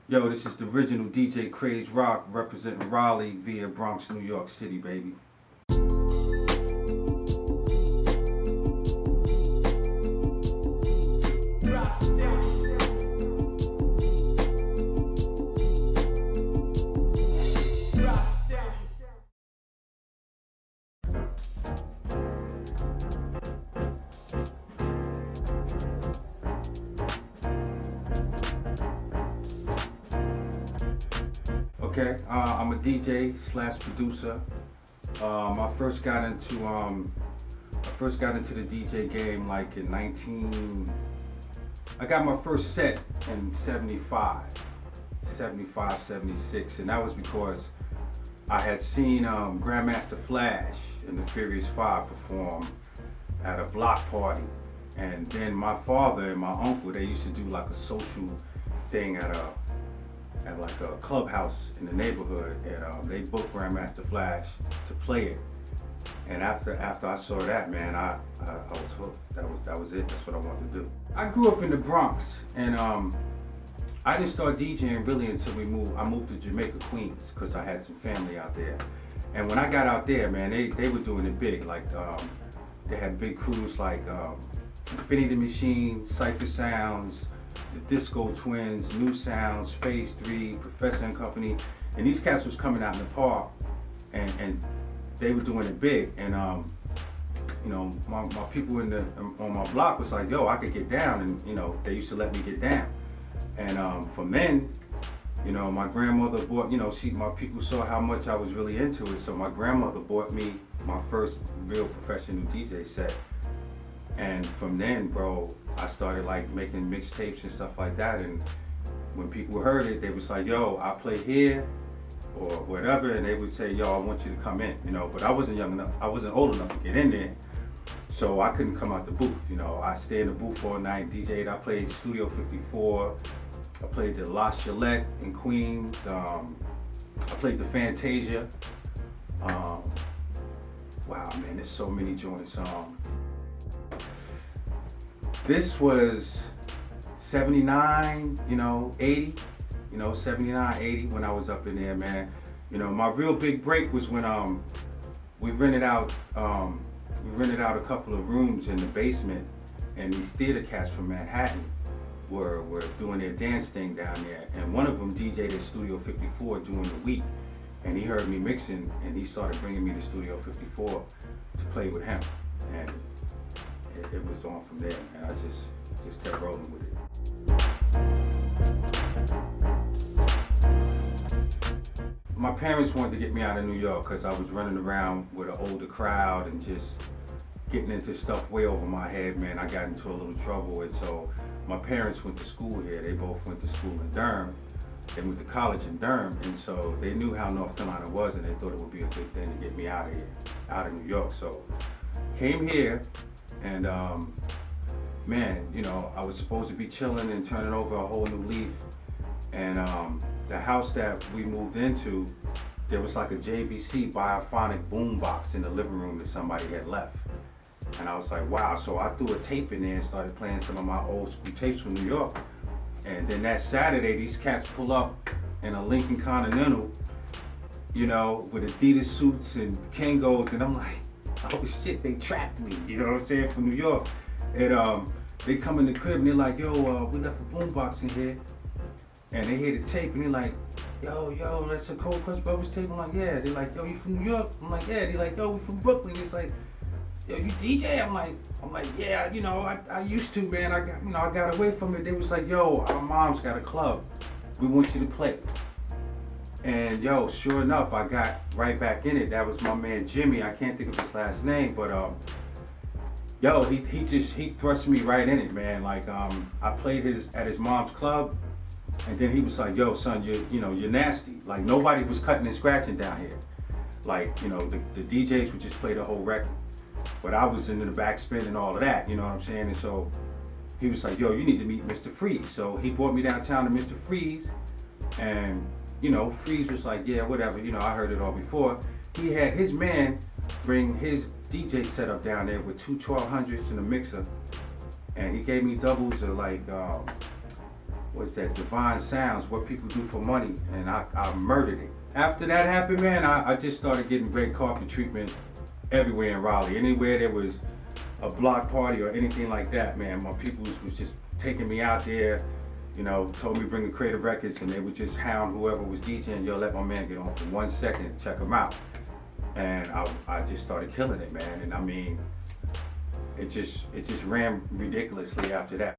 Yo, this is the original DJ Kraze Rock representing Raleigh via Bronx, New York City, baby. Okay, I'm a DJ slash producer. I first got into the DJ game like in I got my first set in 75, 76, and that was because I had seen Grandmaster Flash and the Furious Five perform at a block party, and then my father and my uncle, they used to do like a social thing at like a clubhouse in the neighborhood, and they booked Grandmaster Flash to play it. And after I saw that, man, I was hooked. That was it. That's what I wanted to do. I grew up in the Bronx, and I didn't start DJing really until I moved to Jamaica, Queens, because I had some family out there. And when I got out there, man, they were doing it big. Like they had big crews like Infinity Machine, Cypher Sounds, the Disco Twins, New Sounds, Phase 3, Professor and Company, and these cats was coming out in the park, and they were doing it big. And you know, my people on my block was like, yo, I could get down, and you know, they used to let me get down. And from then, you know, my grandmother bought, you know, my people saw how much I was really into it, so my grandmother bought me my first real professional DJ set. And from then, bro, I started like making mixtapes and stuff like that. And when people heard it, they was like, yo, I play here or whatever. And they would say, yo, I want you to come in, you know. But I wasn't young enough, I wasn't old enough to get in there. So I couldn't come out the booth, you know. I stayed in the booth all night, DJ'd. I played Studio 54. I played the La Chalette in Queens. I played the Fantasia. Wow, man, there's so many joints. This was 79, you know, 80, you know, 79, 80 when I was up in there, man. You know, my real big break was when we rented out a couple of rooms in the basement, and these theater cats from Manhattan were doing their dance thing down there. And one of them DJ'd at Studio 54 during the week, and he heard me mixing, and he started bringing me to Studio 54 to play with him. And it was on from there, and I just kept rolling with it. My parents wanted to get me out of New York because I was running around with an older crowd and just getting into stuff way over my head, man. I got into a little trouble, and so my parents went to school here. They both went to school in Durham. They went to college in Durham, and so they knew how North Carolina was, and they thought it would be a good thing to get me out of here, out of New York. So came here. And man, you know, I was supposed to be chilling and turning over a whole new leaf. And the house that we moved into, there was like a JVC biophonic boombox in the living room that somebody had left. And I was like, wow. So I threw a tape in there and started playing some of my old school tapes from New York. And then that Saturday, these cats pull up in a Lincoln Continental, you know, with Adidas suits and Kangos, and I'm like, oh shit, they trapped me, you know what I'm saying, from New York. And they come in the crib and they're like, yo, we left a boombox in here. And they hear the tape and they're like, yo, that's a Cold Crush Brothers tape. I'm like, yeah. They're like, yo, you from New York? I'm like, yeah. They're like, yo, we from Brooklyn. It's like, yo, you DJ? I'm like, yeah, you know, I used to, man. I got away from it. They was like, yo, our mom's got a club. We want you to play. And yo, sure enough, I got right back in it. That was my man Jimmy. I can't think of his last name, but yo, he thrust me right in it, man. Like I played at his mom's club, and then he was like, yo, son, you're nasty. Like nobody was cutting and scratching down here. Like, you know, the DJs would just play the whole record, but I was into the backspin and all of that. You know what I'm saying? And so he was like, yo, you need to meet Mr. Freeze. So he brought me downtown to Mr. Freeze, and you know, Freeze was like, yeah, whatever, you know, I heard it all before. He had his man bring his DJ setup down there with two 1200s and a mixer, and he gave me doubles of like what's that, Divine Sounds, What People Do for Money, and I murdered it. After that happened, man, I just started getting red carpet treatment everywhere in Raleigh. Anywhere there was a block party or anything like that, man, my peoples was just taking me out there, you know, told me bring the Creative Records, and they would just hound whoever was DJing, yo, let my man get on for 1 second, check him out. And I just started killing it, man, and I mean, it just ran ridiculously after that.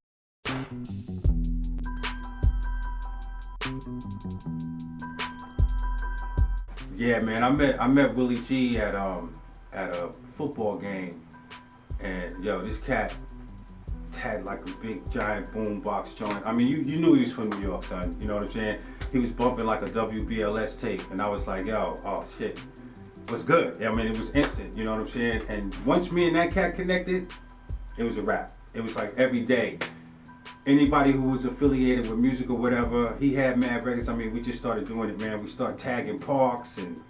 Yeah, man, I met Willie G at a football game, and yo, this cat had like a big giant boom box joint. I mean, you knew he was from New York, son. You know what I'm saying? He was bumping like a WBLS tape, and I was like, yo, oh shit, what's good? I mean, it was instant. You know what I'm saying? And once me and that cat connected, it was a wrap. It was like every day. Anybody who was affiliated with music or whatever, he had mad records. I mean, we just started doing it, man. We started tagging parks and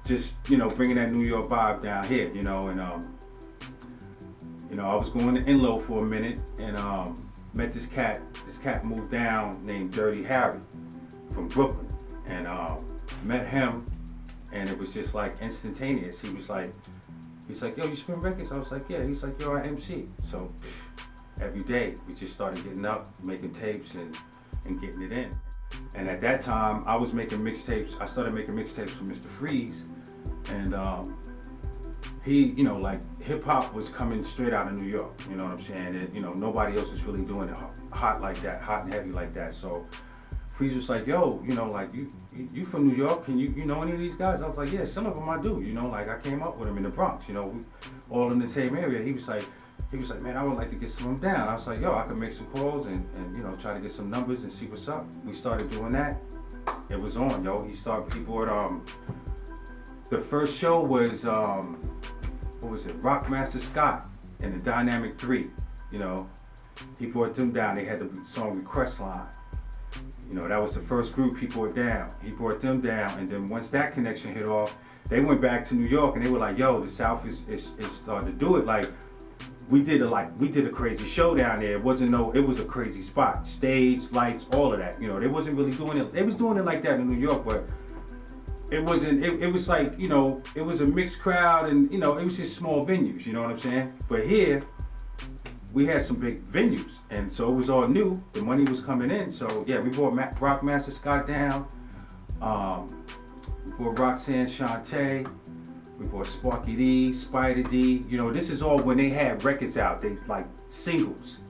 just, you know, bringing that New York vibe down here, you know. And you know, I was going to Inlo for a minute and met this cat. This cat moved down named Dirty Harry from Brooklyn, and met him, and it was just like instantaneous. He's like, yo, you spin records? I was like, yeah. He's like, yo, I MC. So every day we just started getting up, making tapes and getting it in. And at that time, I was making mixtapes. I started making mixtapes for Mr. Freeze, and he, you know, like hip hop was coming straight out of New York. You know what I'm saying? And you know, nobody else was really doing it hot like that, hot and heavy like that. So Freeze was like, yo, you know, like you from New York? Can you know any of these guys? I was like, yeah, some of them I do. You know, like I came up with them in the Bronx. You know, we all in the same area. He was like, man, I would like to get some of them down. I was like, yo, I could make some calls and you know, try to get some numbers and see what's up. We started doing that. It was on, yo. He brought the first show was what was it? Rockmaster Scott and the Dynamic 3. You know, he brought them down. They had the song Request Line. You know, that was the first group he brought down. He brought them down, and then once that connection hit off, they went back to New York and they were like, yo, the South is starting to do it. Like we did a crazy show down there. It was a crazy spot. Stage, lights, all of that. You know, they wasn't really doing it. They was doing it like that in New York, but it wasn't, it was like, you know, it was a mixed crowd and, you know, it was just small venues, you know what I'm saying? But here, we had some big venues, and so it was all new. The money was coming in, so yeah, we brought Rockmaster Scott down. We brought Roxanne Shante. We brought Sparky D, Spider D. You know, this is all when they had records out. They like singles.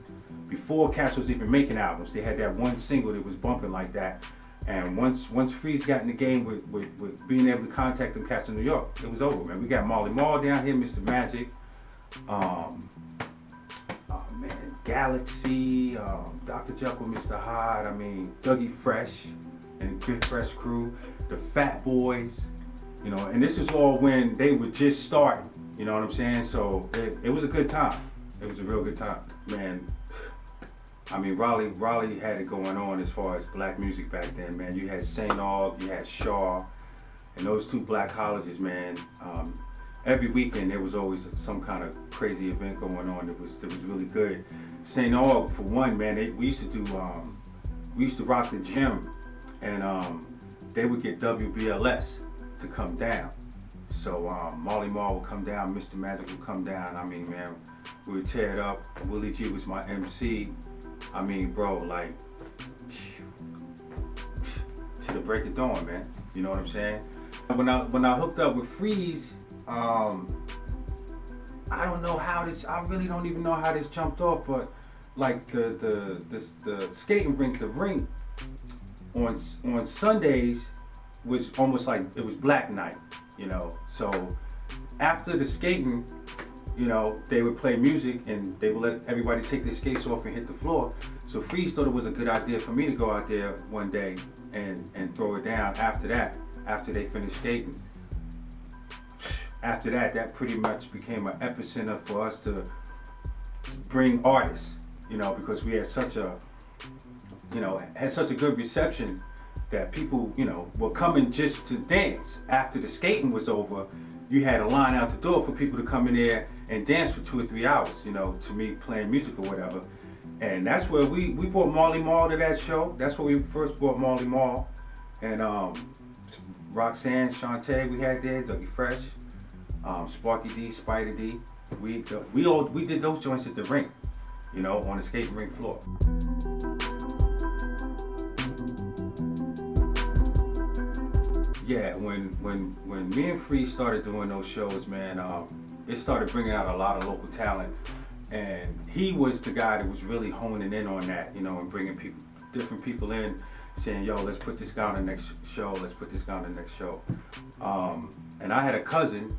Before Cash was even making albums, they had that one single that was bumping like that. And once Freeze got in the game with being able to contact them cats in New York, it was over, man. We got Marley Marl down here, Mr. Magic, Galaxy, Dr. Jekyll, Mr. Hyde, I mean, Dougie Fresh and the Good Fresh crew, the Fat Boys, you know, and this is all when they were just starting, you know what I'm saying? So it was a good time. It was a real good time, man. I mean, Raleigh had it going on as far as black music back then, man. You had St. Aug, you had Shaw, and those two black colleges, man. Every weekend there was always some kind of crazy event going on that was really good. St. Aug, for one, man, we used to rock the gym, and they would get WBLS to come down. So Marley Marl would come down, Mr. Magic would come down. I mean, man, we would tear it up. Willie G was my MC. I mean, bro, like, to the break of dawn, man. You know what I'm saying? When I hooked up with Freeze, I don't know how this, I really don't even know how this jumped off, but like the skating rink, the rink on Sundays was almost like it was black night, you know? So after the skating, you know, they would play music and they would let everybody take their skates off and hit the floor. So Freeze thought it was a good idea for me to go out there one day and throw it down after that, after they finished skating. After that, that pretty much became an epicenter for us to bring artists, you know, because we had such a good reception that people, you know, were coming just to dance. After the skating was over, you had a line out the door for people to come in there and dance for 2 or 3 hours, you know, to me playing music or whatever. And that's where we brought Marley Marl to that show. That's where we first brought Marley Marl. And Roxanne, Shantae, we had there, Dougie Fresh, Sparky D, Spider D. We did those joints at the rink, you know, on the skating rink floor. Yeah, when me and Freeze started doing those shows, man, it started bringing out a lot of local talent. And he was the guy that was really honing in on that, you know, and bringing different people in, saying, yo, let's put this guy on the next show, let's put this guy on the next show. And I had a cousin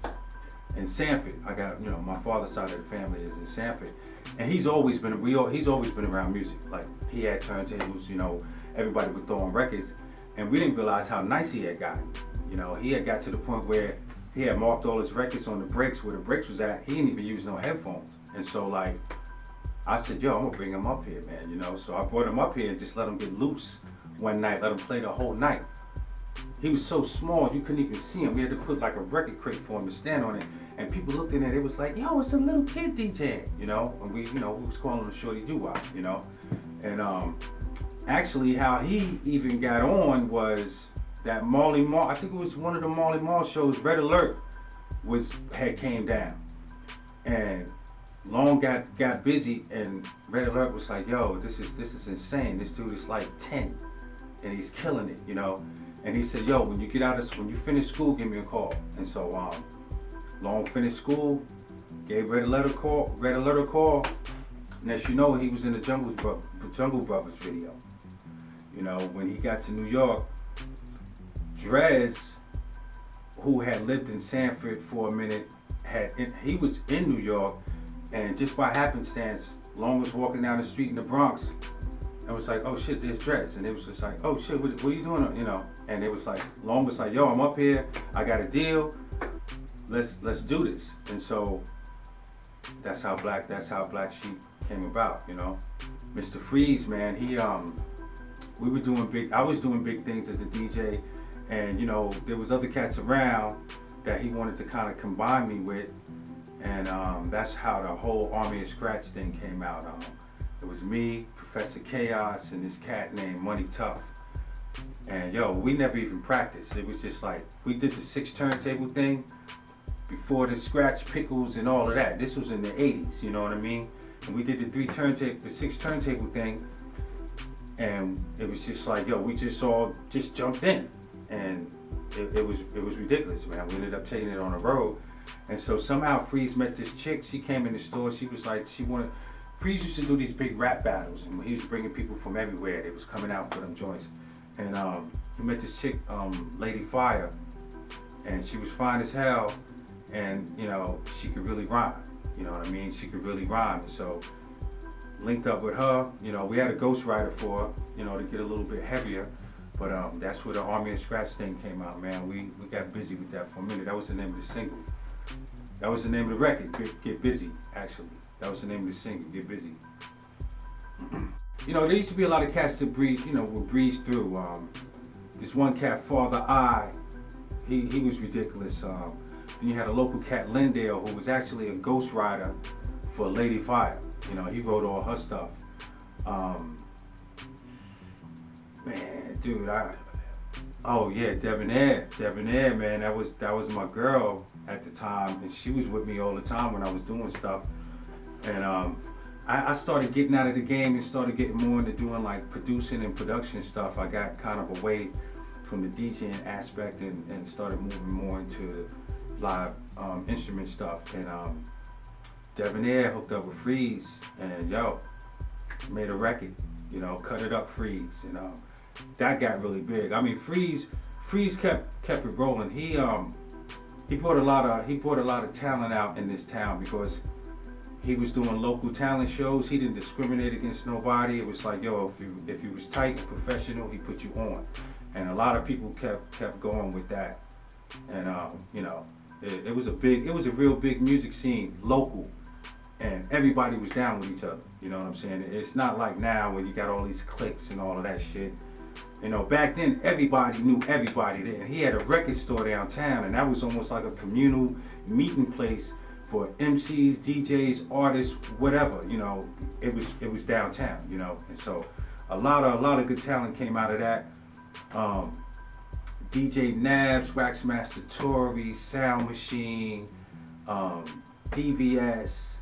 in Sanford. I got, you know, my father's side of the family is in Sanford. And he's always been around music. Like, he had turntables, you know, everybody would throw on records. And we didn't realize how nice he had gotten. You know, he had got to the point where he had marked all his records on the breaks, where the breaks was at. He didn't even use no headphones. And so, like, I said, yo, I'm gonna bring him up here, man, you know? So I brought him up here and just let him get loose one night, let him play the whole night. He was so small, you couldn't even see him. We had to put like a record crate for him to stand on it. And people looked in it, it was like, yo, it's a little kid DJ, you know? And we was calling him Shorty Doo-Wop, you know? And actually how he even got on was that Marley Marl, I think it was one of the Marley Marl shows, Red Alert had came down. And Long got busy, and Red Alert was like, yo, this is insane. This dude is like 10 and he's killing it, you know? And he said, yo, when you finish school, give me a call. And so Long finished school, gave Red Alert a call. And as you know, he was in the Jungle Brothers video. You know, when he got to New York, Drez, who had lived in Sanford for a minute, he was in New York. And just by happenstance, Long was walking down the street in the Bronx and was like, oh shit, there's Drez. And it was just like, oh shit, what are you doing? You know, and it was like, Long was like, yo, I'm up here, I got a deal, let's do this. And so that's how Black Sheep came about, you know. Mr. Freeze, man, I was doing big things as a DJ, and you know, there was other cats around that he wanted to kind of combine me with. And that's how the whole Army of Scratch thing came out. It was me, Professor Chaos, and this cat named Money Tough. And yo, we never even practiced. It was just like, we did the 6 turntable thing before the Scratch Pickles and all of that. This was in the 80s, you know what I mean? And we did the 6 turntable thing. And it was just like, yo, we just all jumped in. And it was ridiculous, man. We ended up taking it on the road. And so somehow Freeze met this chick. She came in the store. She was like, Freeze used to do these big rap battles, and he was bringing people from everywhere. They was coming out for them joints. And he met this chick, Lady Fire, and she was fine as hell. And you know, she could really rhyme. You know what I mean? She could really rhyme. And so linked up with her. You know, we had a ghostwriter for her, you know, to get a little bit heavier. But that's where the Army of Scratch thing came out, man. We got busy with that for a minute. That was the name of the single. That was the name of the record, Get Busy, actually. That was the name of the single, Get Busy. You know, there used to be a lot of cats that would breeze through. This one cat, Father I, he was ridiculous. Then you had a local cat, Lindale, who was actually a ghostwriter for Lady Fire. You know, he wrote all her stuff. Man, dude, oh yeah, Debonair, man, that was my girl at the time, and she was with me all the time when I was doing stuff. And I started getting out of the game and started getting more into doing like producing and production stuff. I got kind of away from the DJing aspect and started moving more into live instrument stuff. And Debonair hooked up with Freeze, and yo, made a record, you know, Cut It Up Freeze, and that got really big. I mean, Freeze kept it rolling. He brought a lot of talent out in this town because he was doing local talent shows. He didn't discriminate against nobody. It was like, yo, if you was tight and professional, he put you on. And a lot of people kept going with that. And you know, it was a real big music scene, local. And everybody was down with each other. You know what I'm saying? It's not like now where you got all these cliques and all of that shit. You know, back then everybody knew everybody there. And he had a record store downtown, and that was almost like a communal meeting place for MCs, DJs, artists, whatever, you know, it was downtown, you know, and so a lot of good talent came out of that. DJ Nabs, Waxmaster Tory, Sound Machine, DVS,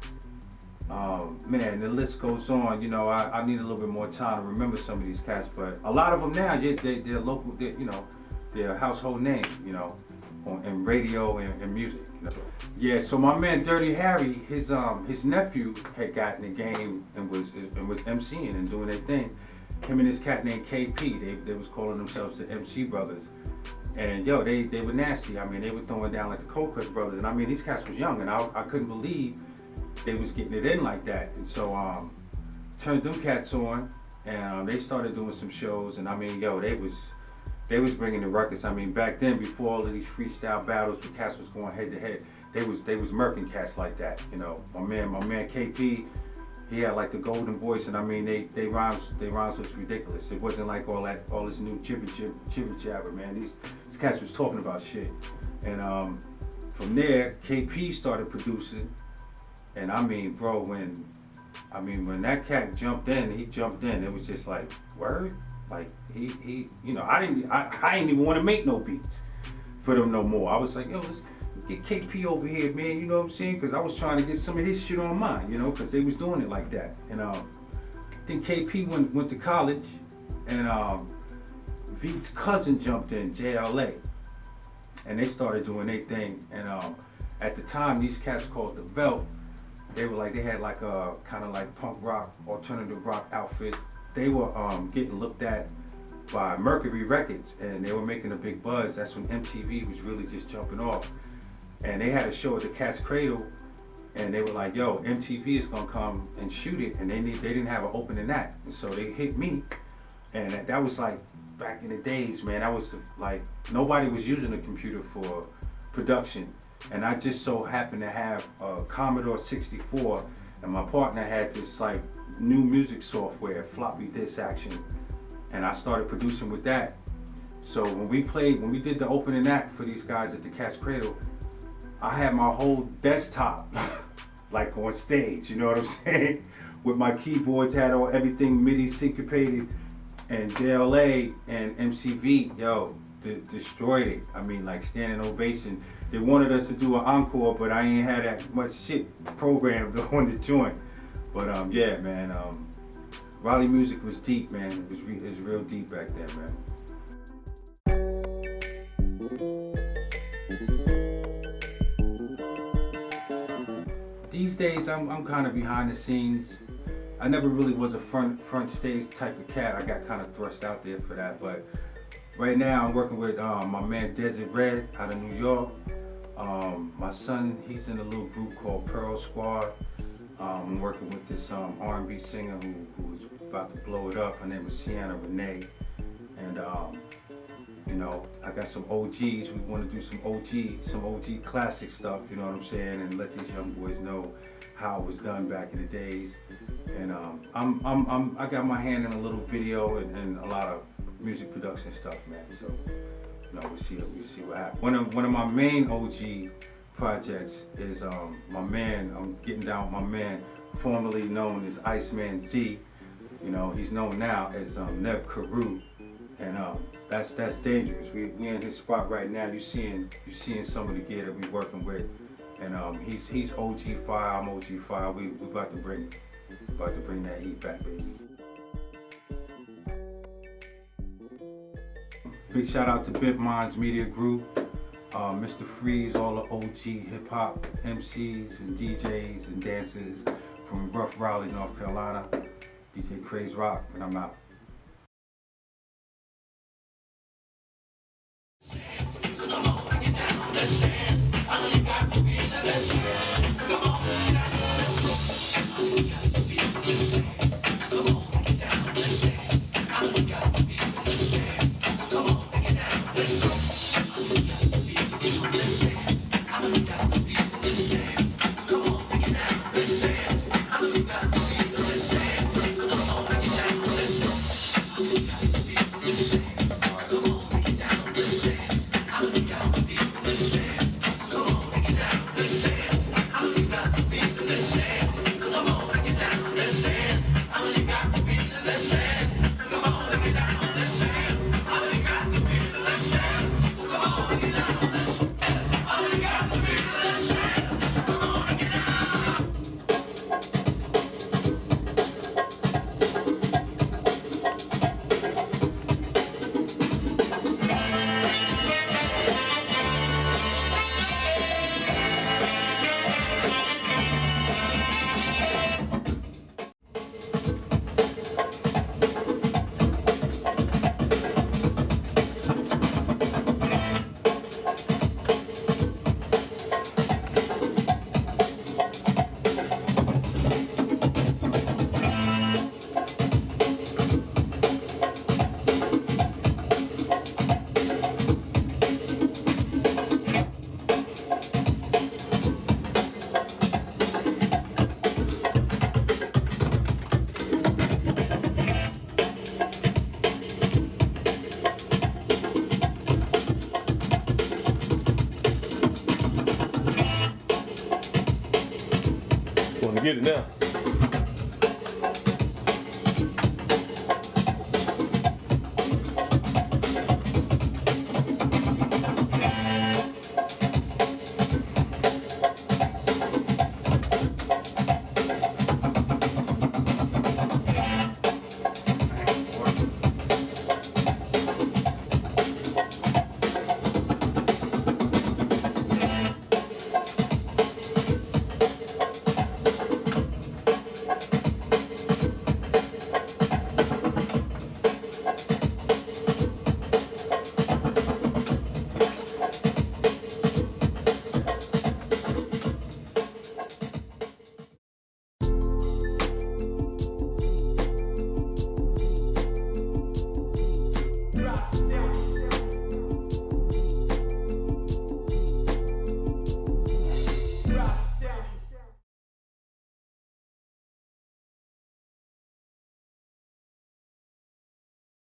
man, the list goes on. You know, I need a little bit more time to remember some of these cats, but a lot of them now, they're local, you know, they're household names, you know, in radio and music. You know? Yeah, so my man Dirty Harry, his nephew had gotten the game and was MCing and doing their thing. Him and this cat named KP, they was calling themselves the MC Brothers. And yo, they were nasty. I mean, they were throwing down like the Cold Cuts Brothers. And I mean, these cats was young, and I couldn't believe they was getting it in like that. And so turned them cats on, and they started doing some shows. And I mean, yo, they was bringing the records. I mean, back then, before all of these freestyle battles where cats was going head to head, they was murking cats like that. You know, my man KP, he had like the golden voice, and I mean, they rhymes was ridiculous. It wasn't like all this new jibber jabber, man. These cats was talking about shit. And from there, KP started producing, and I mean, bro, when that cat jumped in, it was just like, word? Like he you know, I didn't even want to make no beats for them no more. I was like, yo, let's get KP over here, man, you know what I'm saying? Because I was trying to get some of his shit on mine, you know, because they was doing it like that. And then KP went to college, and Veek's cousin jumped in, JLA, and they started doing their thing. And at the time, these cats called the Velt, they had like a kind of like punk rock, alternative rock outfit. They were getting looked at by Mercury Records, and they were making a big buzz. That's when MTV was really just jumping off. And they had a show at the Cat's Cradle, and they were like, yo, MTV is gonna come and shoot it, and they didn't have an opening act. And so they hit me, and that was like, back in the days, man, that was like, nobody was using a computer for production. And I just so happened to have a Commodore 64, and my partner had this like new music software, floppy disk action, and I started producing with that. So when we did the opening act for these guys at the Cat's Cradle, I had my whole desktop like on stage, you know what I'm saying? With my keyboards, had everything MIDI syncopated, and JLA and MCV, yo, destroyed it. I mean, like standing ovation. They wanted us to do an encore, but I ain't had that much shit programmed on the joint. But yeah, man, Raleigh music was deep, man. It was real deep back then, man. These days, I'm kind of behind the scenes. I never really was a front stage type of cat. I got kind of thrust out there for that. But right now, I'm working with my man Desert Red out of New York. My son, he's in a little group called Pearl Squad. I'm working with this R&B singer who's about to blow it up. Her name is Sienna Renee. And you know, I got some OGs. We want to do some OG classic stuff, you know what I'm saying, and let these young boys know how it was done back in the days. And I got my hand in a little video and a lot of music production stuff, man. So, you know, we'll see what happens. One of my main OG projects is my man. I'm getting down with my man, formerly known as Iceman Z. You know, he's known now as Neb Carew, and that's dangerous. We in his spot right now. You seeing some of the gear that we working with, and he's OG fire. I'm OG fire. We about to bring that heat back, baby. Big shout out to BentMindz Media Group, Mr. Freeze, all the OG hip hop MCs and DJs and dancers from rough Raleigh, North Carolina. DJ Kraze Rock, and I'm out. get it now.